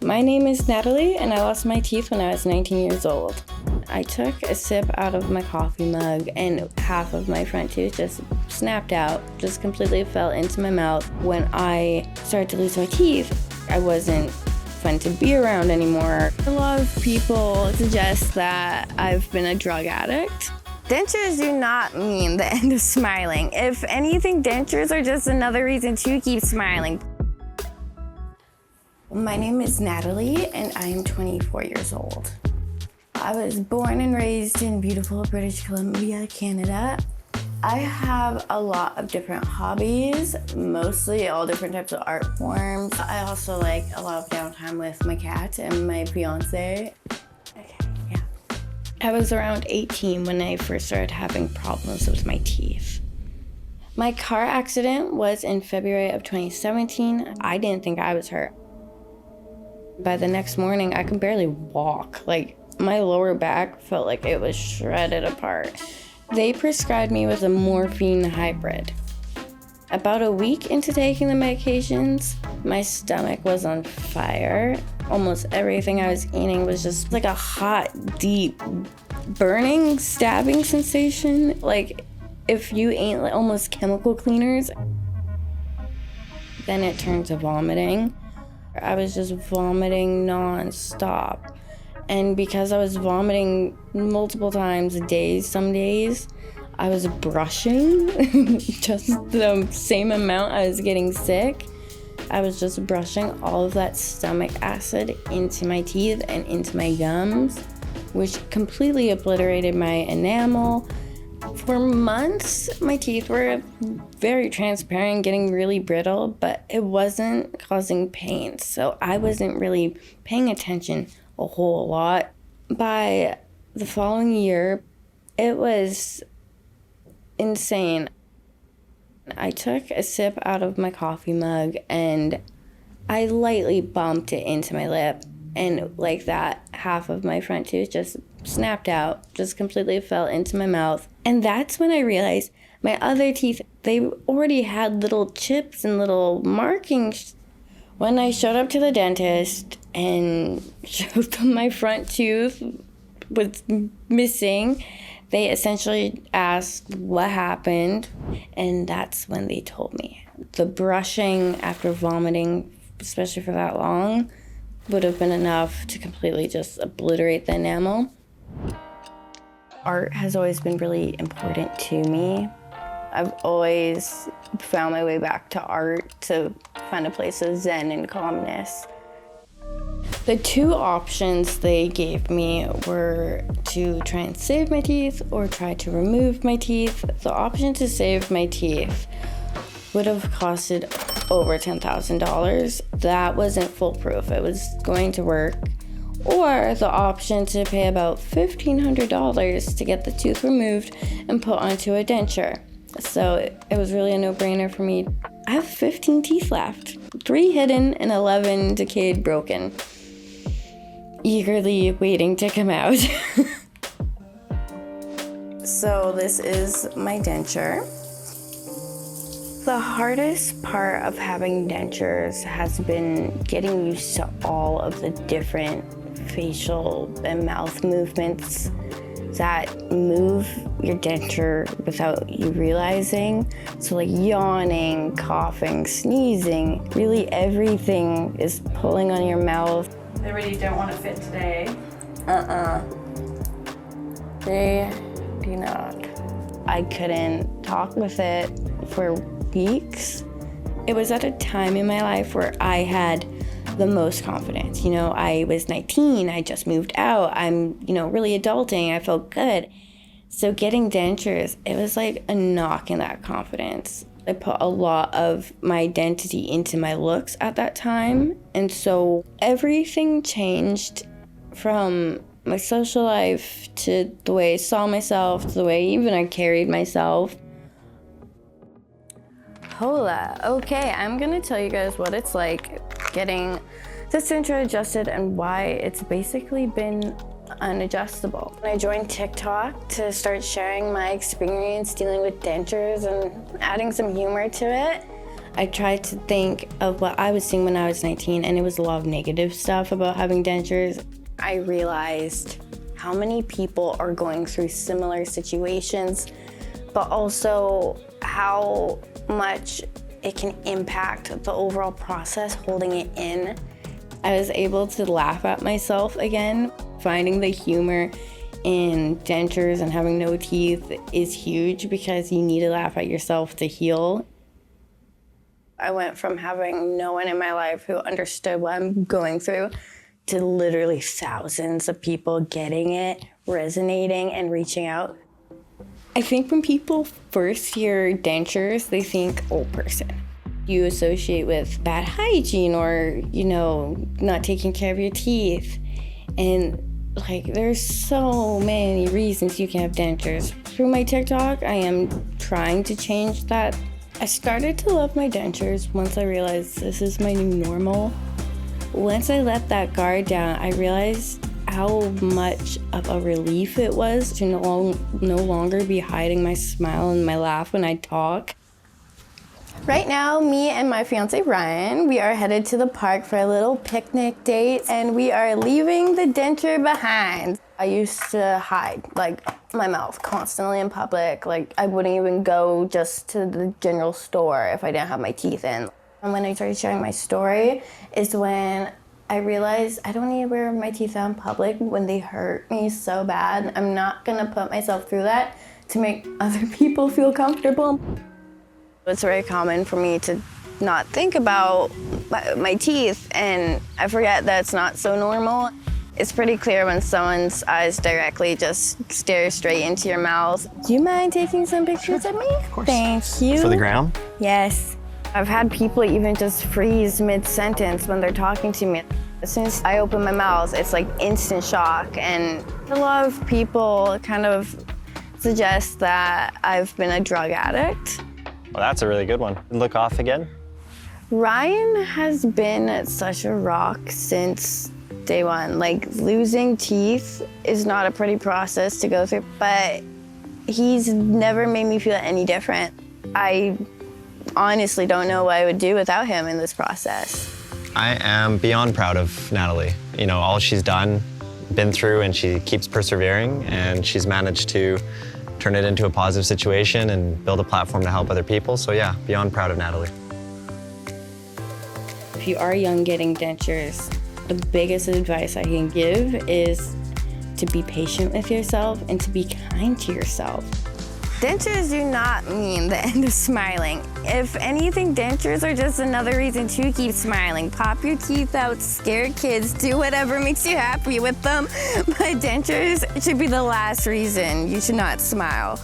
My name is Natalie, and I lost my teeth when I was 19 years old. I took a sip out of my coffee mug, and half of my front tooth just snapped out, just completely fell into my mouth. When I started to lose my teeth, I wasn't fun to be around anymore. A lot of people suggest that I've been a drug addict. Dentures do not mean the end of smiling. If anything, dentures are just another reason to keep smiling. My name is Natalie, and I am 24 years old. I was born and raised in beautiful British Columbia, Canada. I have a lot of different hobbies, mostly all different types of art forms. I also like a lot of downtime with my cat and my fiance. I was around 18 when I first started having problems with my teeth. My car accident was in February of 2017. I didn't think I was hurt. By the next morning, I could barely walk. Like, my lower back felt like it was shredded apart. They prescribed me with a morphine hybrid. About a week into taking the medications, my stomach was on fire. Almost everything I was eating was just like a hot, deep, burning, stabbing sensation. Like if you ate like almost chemical cleaners. Then it turned to vomiting. I was just vomiting nonstop. And because I was vomiting multiple times a day, some days, I was brushing just the same amount I was getting sick. I was just brushing all of that stomach acid into my teeth and into my gums, which completely obliterated my enamel. For months, my teeth were very transparent, getting really brittle, but it wasn't causing pain, so I wasn't really paying attention a whole lot. By the following year, it was insane. I took a sip out of my coffee mug and I lightly bumped it into my lip, and like that, half of my front tooth just snapped out, just completely fell into my mouth. And that's when I realized my other teeth, they already had little chips and little markings. When I showed up to the dentist and showed them my front tooth was missing, they essentially asked what happened, and that's when they told me. The brushing after vomiting, especially for that long, would have been enough to completely just obliterate the enamel. Art has always been really important to me. I've always found my way back to art to find a place of zen and calmness. The two options they gave me were to try and save my teeth or try to remove my teeth. The option to save my teeth would have costed over $10,000. That wasn't foolproof. It was going to work. Or the option to pay about $1,500 to get the tooth removed and put onto a denture. So it was really a no-brainer for me. I have 15 teeth left, 3 hidden and 11 decayed broken, eagerly waiting to come out. So this is my denture. The hardest part of having dentures has been getting used to all of the different facial and mouth movements that move your denture without you realizing. So like yawning, coughing, sneezing, really everything is pulling on your mouth. They really don't want to fit today. They do not. I couldn't talk with it for weeks. It was at a time in my life where I had the most confidence. You know, I was 19, I just moved out, I'm, really adulting, I felt good. So getting dentures, it was like a knock in that confidence. I put a lot of my identity into my looks at that time. And so everything changed from my social life to the way I saw myself, to the way even I carried myself. Hola. Okay, I'm gonna tell you guys what it's like getting this denture adjusted and why it's basically been unadjustable. I joined TikTok to start sharing my experience dealing with dentures and adding some humor to it. I tried to think of what I was seeing when I was 19, and it was a lot of negative stuff about having dentures. I realized how many people are going through similar situations, but also how much it can impact the overall process holding it in. I was able to laugh at myself again. Finding the humor in dentures and having no teeth is huge because you need to laugh at yourself to heal. I went from having no one in my life who understood what I'm going through to literally thousands of people getting it, resonating, and reaching out. I think when people first hear dentures, they think old person. You associate with bad hygiene or, not taking care of your teeth. And there's so many reasons you can have dentures. Through my TikTok, I am trying to change that. I started to love my dentures once I realized this is my new normal. Once I let that guard down, I realized how much of a relief it was to no longer be hiding my smile and my laugh when I talk. Right now, me and my fiance Ryan, we are headed to the park for a little picnic date, and we are leaving the denture behind. I used to hide, my mouth constantly in public. I wouldn't even go just to the general store if I didn't have my teeth in. And when I started sharing my story is when I realized I don't need to wear my teeth out in public when they hurt me so bad. I'm not gonna put myself through that to make other people feel comfortable. It's very common for me to not think about my teeth, and I forget that it's not so normal. It's pretty clear when someone's eyes directly just stare straight into your mouth. Do you mind taking some pictures of me? Of course. Thank you. For the gram? Yes. I've had people even just freeze mid-sentence when they're talking to me. As soon as I open my mouth, it's instant shock. And a lot of people kind of suggest that I've been a drug addict. Well, that's a really good one. Look off again. Ryan has been such a rock since day one. Losing teeth is not a pretty process to go through, but he's never made me feel any different. I honestly don't know what I would do without him in this process. I am beyond proud of Natalie. All she's been through, and she keeps persevering, and she's managed to turn it into a positive situation and build a platform to help other people. So yeah, beyond proud of Natalie. If you are young getting dentures, the biggest advice I can give is to be patient with yourself and to be kind to yourself. Dentures do not mean the end of smiling. If anything, dentures are just another reason to keep smiling. Pop your teeth out, scare kids, do whatever makes you happy with them. But dentures should be the last reason you should not smile.